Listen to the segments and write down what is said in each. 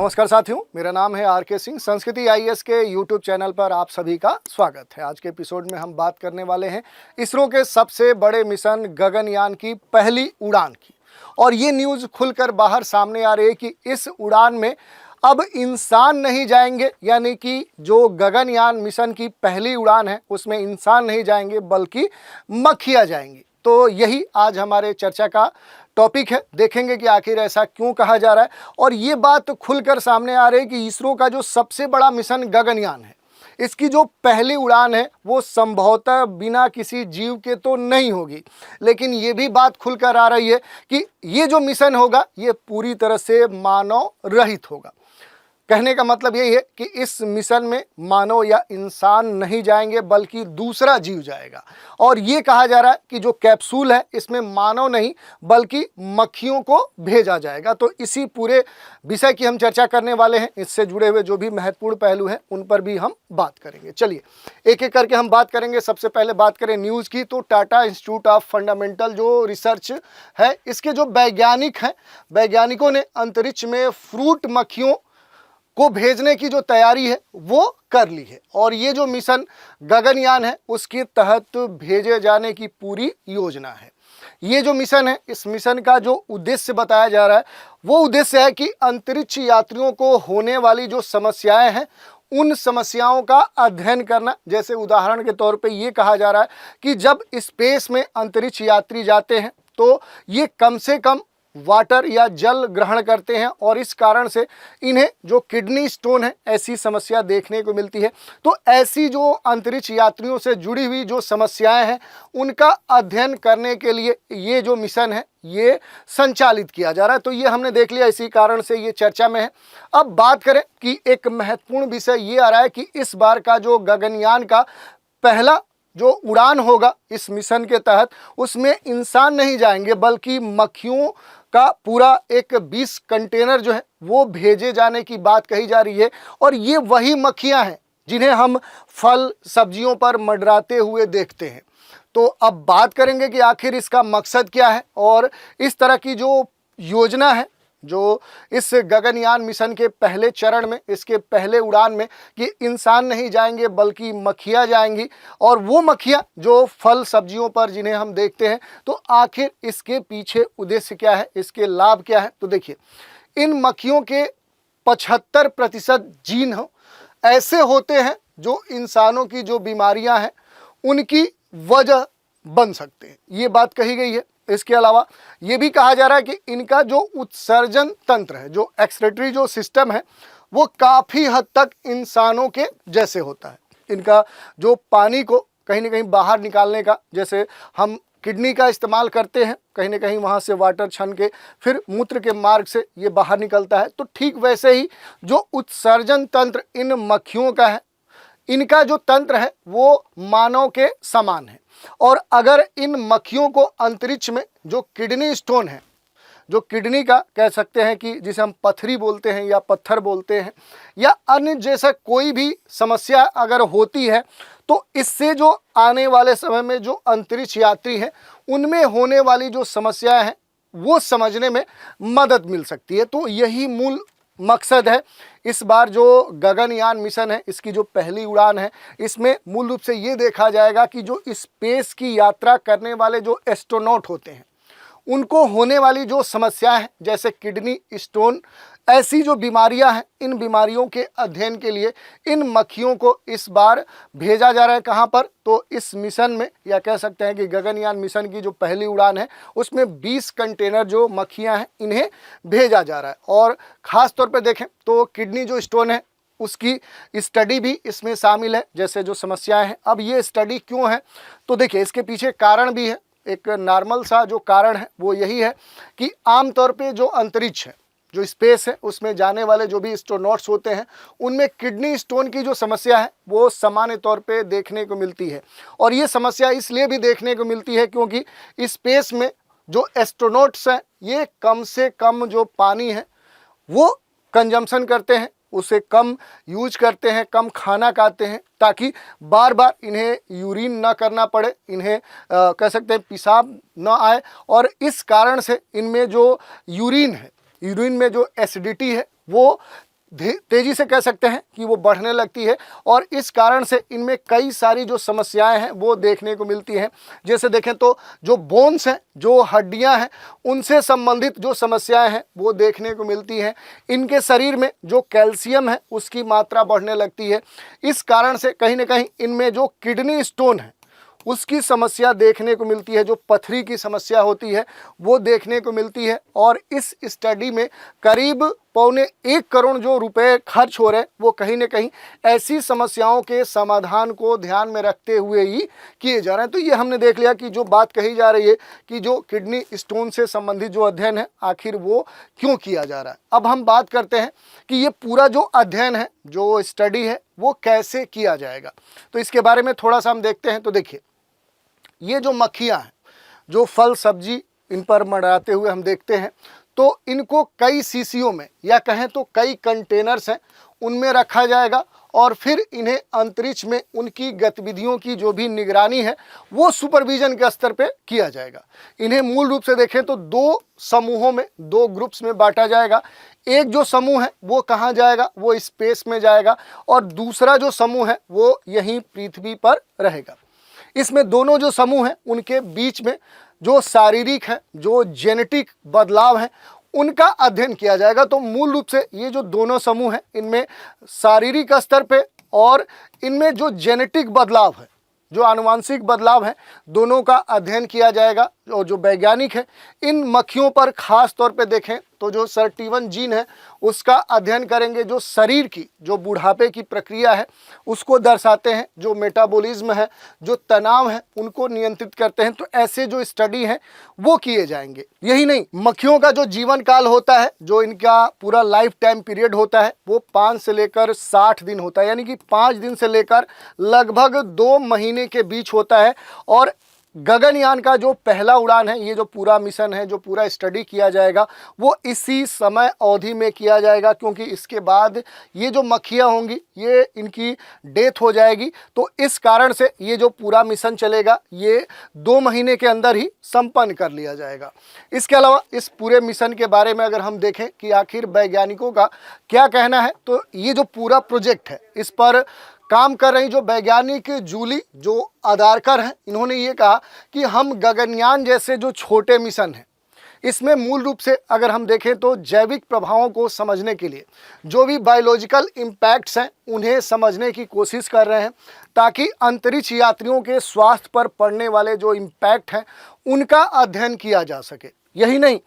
नमस्कार साथियों, मेरा नाम है आर.के. सिंह। संस्कृति आईएएस के यूट्यूब चैनल पर आप सभी का स्वागत है। आज के एपिसोड में हम बात करने वाले हैं इसरो के सबसे बड़े मिशन गगनयान की पहली उड़ान की। और ये न्यूज़ खुलकर बाहर सामने आ रही है कि इस उड़ान में अब इंसान नहीं जाएंगे, यानी कि जो गगनयान मिशन की पहली उड़ान है उसमें इंसान नहीं जाएंगे बल्कि मक्खियाँ जाएंगी। तो यही आज हमारे चर्चा का टॉपिक है। देखेंगे कि आखिर ऐसा क्यों कहा जा रहा है। और ये बात खुलकर सामने आ रही है कि इसरो का जो सबसे बड़ा मिशन गगनयान है, इसकी जो पहली उड़ान है वो संभवतः बिना किसी जीव के तो नहीं होगी, लेकिन ये भी बात खुलकर आ रही है कि ये जो मिशन होगा ये पूरी तरह से मानव रहित होगा। कहने का मतलब यही है कि इस मिशन में मानव या इंसान नहीं जाएंगे बल्कि दूसरा जीव जाएगा। और ये कहा जा रहा है कि जो कैप्सूल है इसमें मानव नहीं बल्कि मक्खियों को भेजा जाएगा। तो इसी पूरे विषय की हम चर्चा करने वाले हैं। इससे जुड़े हुए जो भी महत्वपूर्ण पहलू हैं उन पर भी हम बात करेंगे। चलिए एक एक करके हम बात करेंगे। सबसे पहले बात करें न्यूज़ की, तो टाटा इंस्टीट्यूट ऑफ फंडामेंटल जो रिसर्च है, इसके जो वैज्ञानिक हैं, वैज्ञानिकों ने अंतरिक्ष में फ्रूट मक्खियों को भेजने की जो तैयारी है वो कर ली है। और ये जो मिशन गगनयान है उसके तहत भेजे जाने की पूरी योजना है। ये जो मिशन है, इस मिशन का जो उद्देश्य बताया जा रहा है वो उद्देश्य है कि अंतरिक्ष यात्रियों को होने वाली जो समस्याएं हैं उन समस्याओं का अध्ययन करना। जैसे उदाहरण के तौर पे ये कहा जा रहा है कि जब स्पेस में अंतरिक्ष यात्री जाते हैं तो ये कम से कम वाटर या जल ग्रहण करते हैं और इस कारण से इन्हें जो किडनी स्टोन है ऐसी समस्या देखने को मिलती है। तो ऐसी जो अंतरिक्ष यात्रियों से जुड़ी हुई जो समस्याएं हैं उनका अध्ययन करने के लिए ये जो मिशन है ये संचालित किया जा रहा है। तो ये हमने देख लिया, इसी कारण से ये चर्चा में है। अब बात करें कि एक महत्वपूर्ण विषय ये आ रहा है कि इस बार का जो गगनयान का पहला जो उड़ान होगा इस मिशन के तहत, उसमें इंसान नहीं जाएंगे बल्कि मक्खियों का पूरा एक 20 कंटेनर जो है वो भेजे जाने की बात कही जा रही है। और ये वही मक्खियां हैं जिन्हें हम फल सब्जियों पर मंडराते हुए देखते हैं। तो अब बात करेंगे कि आखिर इसका मकसद क्या है और इस तरह की जो योजना है जो इस गगनयान मिशन के पहले चरण में, इसके पहले उड़ान में, कि इंसान नहीं जाएंगे बल्कि मक्खियाँ जाएंगी और वो मक्खियाँ जो फल सब्जियों पर जिन्हें हम देखते हैं। तो आखिर इसके पीछे उद्देश्य क्या है, इसके लाभ क्या है? तो देखिए, इन मक्खियों के 75% जीन ऐसे होते हैं जो इंसानों की जो बीमारियां हैं उनकी वजह बन सकते हैं, ये बात कही गई है। इसके अलावा ये भी कहा जा रहा है कि इनका जो उत्सर्जन तंत्र है, जो एक्सक्रीटरी जो सिस्टम है, वो काफ़ी हद तक इंसानों के जैसे होता है। इनका जो पानी को कहीं ना कहीं बाहर निकालने का, जैसे हम किडनी का इस्तेमाल करते हैं, कहीं ना कहीं वहाँ से वाटर छन के फिर मूत्र के मार्ग से ये बाहर निकलता है, तो ठीक वैसे ही जो उत्सर्जन तंत्र इन मक्खियों का है, इनका जो तंत्र है वो मानव के समान है। और अगर इन मक्खियों को अंतरिक्ष में जो किडनी स्टोन है, जो किडनी का कह सकते हैं कि जिसे हम पथरी बोलते हैं या पत्थर बोलते हैं, या अन्य जैसा कोई भी समस्या अगर होती है, तो इससे जो आने वाले समय में जो अंतरिक्ष यात्री हैं उनमें होने वाली जो समस्याएं हैं वो समझने में मदद मिल सकती है। तो यही मूल मकसद है इस बार जो गगनयान मिशन है, इसकी जो पहली उड़ान है, इसमें मूल रूप से ये देखा जाएगा कि जो स्पेस की यात्रा करने वाले जो एस्ट्रोनॉट होते हैं उनको होने वाली जो समस्याएं हैं, जैसे किडनी स्टोन, ऐसी जो बीमारियां हैं, इन बीमारियों के अध्ययन के लिए इन मक्खियों को इस बार भेजा जा रहा है। कहां पर? तो इस मिशन में, या कह सकते हैं कि गगनयान मिशन की जो पहली उड़ान है उसमें 20 कंटेनर जो मक्खियां हैं इन्हें भेजा जा रहा है। और ख़ास तौर पर देखें तो किडनी जो स्टोन है उसकी स्टडी भी इसमें शामिल है, जैसे जो समस्याएं हैं। अब ये स्टडी क्यों है? तो देखिए, इसके पीछे कारण भी है। एक नॉर्मल सा जो कारण है वो यही है कि आमतौर पे जो अंतरिक्ष है, जो स्पेस है, उसमें जाने वाले जो भी एस्ट्रोनॉट्स होते हैं उनमें किडनी स्टोन की जो समस्या है वो सामान्य तौर पे देखने को मिलती है। और ये समस्या इसलिए भी देखने को मिलती है क्योंकि स्पेस में जो एस्ट्रोनॉट्स हैं ये कम से कम जो पानी है वो कंजम्पशन करते हैं, उसे कम यूज करते हैं, कम खाना खाते हैं, ताकि बार बार इन्हें यूरिन ना करना पड़े, इन्हें कह सकते हैं पेशाब ना आए। और इस कारण से इनमें जो यूरिन है, यूरिन में जो एसिडिटी है वो तेजी से कह सकते हैं कि वो बढ़ने लगती है और इस कारण से इनमें कई सारी जो समस्याएं हैं वो देखने को मिलती हैं। जैसे देखें तो जो बोन्स हैं, जो हड्डियां हैं, उनसे संबंधित जो समस्याएं हैं वो देखने को मिलती हैं। इनके शरीर में जो कैल्शियम है उसकी मात्रा बढ़ने लगती है। इस कारण से कहीं ना कहीं इनमें जो किडनी स्टोन है उसकी समस्या देखने को मिलती है, जो पथरी की समस्या होती है वो देखने को मिलती है। और इस स्टडी में करीब 1.25 करोड़ जो रुपए खर्च हो रहे हैं वो कहीं ना कहीं ऐसी समस्याओं के समाधान को ध्यान में रखते हुए ही किए जा रहे हैं। तो ये हमने देख लिया कि जो बात कही जा रही है कि जो किडनी स्टोन से संबंधित जो अध्ययन है आखिर वो क्यों किया जा रहा है। अब हम बात करते हैं कि ये पूरा जो अध्ययन है, जो स्टडी है, वो कैसे किया जाएगा। तो इसके बारे में थोड़ा सा हम देखते हैं। तो देखिए, ये जो मक्खियाँ हैं, जो फल सब्जी इन पर मंडराते हुए हम देखते हैं, तो इनको कई शीशियों में या कहें तो कई कंटेनर्स हैं उनमें रखा जाएगा और फिर इन्हें अंतरिक्ष में उनकी गतिविधियों की जो भी निगरानी है वो सुपरविजन के स्तर पे किया जाएगा। इन्हें मूल रूप से देखें तो 2 समूहों में, 2 ग्रुप्स में बांटा जाएगा। एक जो समूह है वो कहाँ जाएगा, वो स्पेस में जाएगा और दूसरा जो समूह है वो यहीं पृथ्वी पर रहेगा। इसमें दोनों जो समूह हैं उनके बीच में जो शारीरिक है, जो जेनेटिक बदलाव है, उनका अध्ययन किया जाएगा। तो मूल रूप से ये जो दोनों समूह हैं इनमें शारीरिक स्तर पे और इनमें जो जेनेटिक बदलाव है, जो आनुवांशिक बदलाव है, दोनों का अध्ययन किया जाएगा। और जो वैज्ञानिक हैं इन मक्खियों पर खास तौर पे देखें तो जो SIRT1 जीन है उसका अध्ययन करेंगे, जो शरीर की जो बुढ़ापे की प्रक्रिया है उसको दर्शाते हैं, जो मेटाबॉलिज्म है, जो तनाव है, उनको नियंत्रित करते हैं। तो ऐसे जो स्टडी है वो किए जाएंगे। यही नहीं, मक्खियों का जो जीवन काल होता है, जो इनका पूरा लाइफ टाइम पीरियड होता है वो 5 से लेकर 60 दिन होता है, यानी कि 5 दिन से लेकर लगभग 2 महीने के बीच होता है। और गगनयान का जो पहला उड़ान है, ये जो पूरा मिशन है, जो पूरा स्टडी किया जाएगा वो इसी समय अवधि में किया जाएगा, क्योंकि इसके बाद ये जो मक्खियाँ होंगी ये इनकी डेथ हो जाएगी। तो इस कारण से ये जो पूरा मिशन चलेगा ये 2 महीने के अंदर ही संपन्न कर लिया जाएगा। इसके अलावा इस पूरे मिशन के बारे में अगर हम देखें कि आखिर वैज्ञानिकों का क्या कहना है, तो ये जो पूरा प्रोजेक्ट है इस पर काम कर रही जो वैज्ञानिक जूली जो आदारकर हैं, इन्होंने ये कहा कि हम गगनयान जैसे जो छोटे मिशन हैं इसमें मूल रूप से अगर हम देखें तो जैविक प्रभावों को समझने के लिए जो भी बायोलॉजिकल इम्पैक्ट्स हैं उन्हें समझने की कोशिश कर रहे हैं, ताकि अंतरिक्ष यात्रियों के स्वास्थ्य पर पड़ने वाले जो इम्पैक्ट हैं उनका अध्ययन किया जा सके। यही नहीं,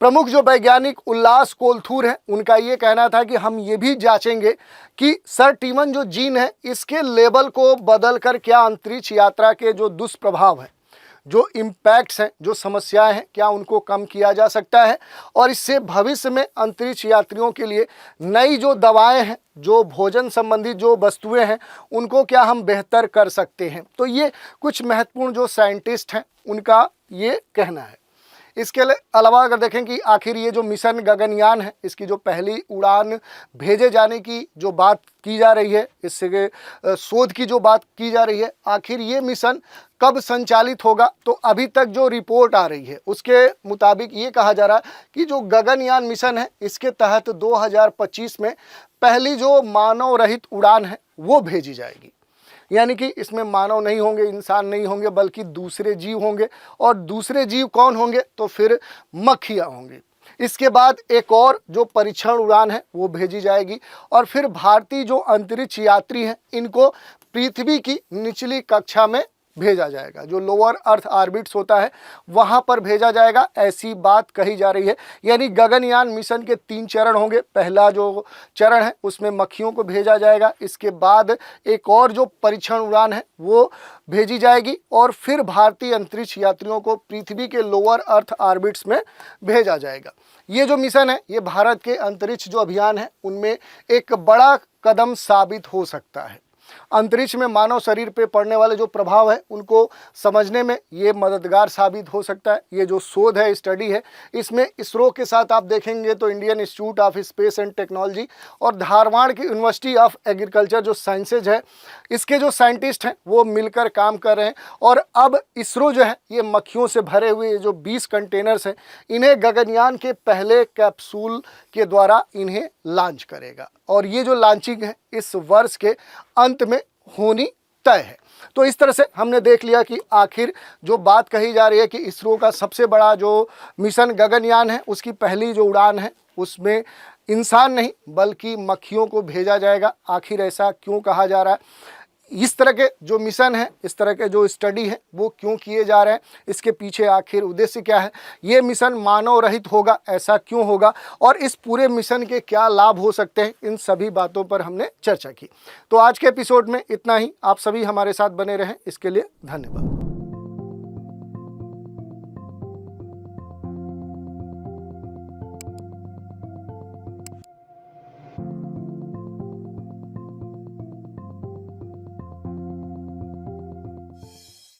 प्रमुख जो वैज्ञानिक उल्लास कोलथूर हैं उनका ये कहना था कि हम ये भी जांचेंगे कि SIRT1 जो जीन है इसके लेवल को बदलकर क्या अंतरिक्ष यात्रा के जो दुष्प्रभाव हैं, जो इम्पैक्ट्स हैं, जो समस्याएं हैं, क्या उनको कम किया जा सकता है और इससे भविष्य में अंतरिक्ष यात्रियों के लिए नई जो दवाएं हैं, जो भोजन संबंधी जो वस्तुएं हैं, उनको क्या हम बेहतर कर सकते हैं। तो ये कुछ महत्वपूर्ण जो साइंटिस्ट हैं उनका ये कहना है। इसके अलावा अगर देखें कि आखिर ये जो मिशन गगनयान है इसकी जो पहली उड़ान भेजे जाने की जो बात की जा रही है, इससे शोध की जो बात की जा रही है, आखिर ये मिशन कब संचालित होगा, तो अभी तक जो रिपोर्ट आ रही है उसके मुताबिक ये कहा जा रहा है कि जो गगनयान मिशन है इसके तहत 2025 में पहली जो मानव रहित उड़ान है वो भेजी जाएगी। यानी कि इसमें मानव नहीं होंगे, इंसान नहीं होंगे, बल्कि दूसरे जीव होंगे। और दूसरे जीव कौन होंगे, तो फिर मक्खियाँ होंगी। इसके बाद एक और जो परीक्षण उड़ान है वो भेजी जाएगी और फिर भारतीय जो अंतरिक्ष यात्री हैं इनको पृथ्वी की निचली कक्षा में भेजा जाएगा, जो लोअर अर्थ ऑर्बिट्स होता है वहाँ पर भेजा जाएगा, ऐसी बात कही जा रही है। यानी गगनयान मिशन के 3 चरण होंगे। पहला जो चरण है उसमें मक्खियों को भेजा जाएगा, इसके बाद एक और जो परीक्षण उड़ान है वो भेजी जाएगी और फिर भारतीय अंतरिक्ष यात्रियों को पृथ्वी के लोअर अर्थ ऑर्बिट्स में भेजा जाएगा। ये जो मिशन है ये भारत के अंतरिक्ष जो अभियान है उनमें एक बड़ा कदम साबित हो सकता है। अंतरिक्ष में मानव शरीर पे पड़ने वाले जो प्रभाव है उनको समझने में ये मददगार साबित हो सकता है। ये जो शोध है, स्टडी है, इसमें इसरो के साथ आप देखेंगे तो Indian institute of space and technology और धारवाड़ की यूनिवर्सिटी ऑफ एग्रीकल्चर जो साइंसेज है, इसके जो साइंटिस्ट हैं वो मिलकर काम कर रहे हैं। और अब इसरो जो है ये मक्खियों से भरे हुए जो 20 कंटेनर्स हैं, इन्हें गगनयान के पहले कैप्सूल के द्वारा इन्हें लॉन्च करेगा और ये जो लॉन्चिंग है इस वर्ष के अंत में होनी तय है। तो इस तरह से हमने देख लिया कि आखिर जो बात कही जा रही है कि इसरो का सबसे बड़ा जो मिशन गगनयान है, उसकी पहली जो उड़ान है उसमें इंसान नहीं बल्कि मक्खियों को भेजा जाएगा। आखिर ऐसा क्यों कहा जा रहा है? इस तरह के जो मिशन है, इस तरह के जो स्टडी है वो क्यों किए जा रहे हैं, इसके पीछे आखिर उद्देश्य क्या है? ये मिशन मानव रहित होगा, ऐसा क्यों होगा, और इस पूरे मिशन के क्या लाभ हो सकते हैं, इन सभी बातों पर हमने चर्चा की। तो आज के एपिसोड में इतना ही। आप सभी हमारे साथ बने रहें, इसके लिए धन्यवाद।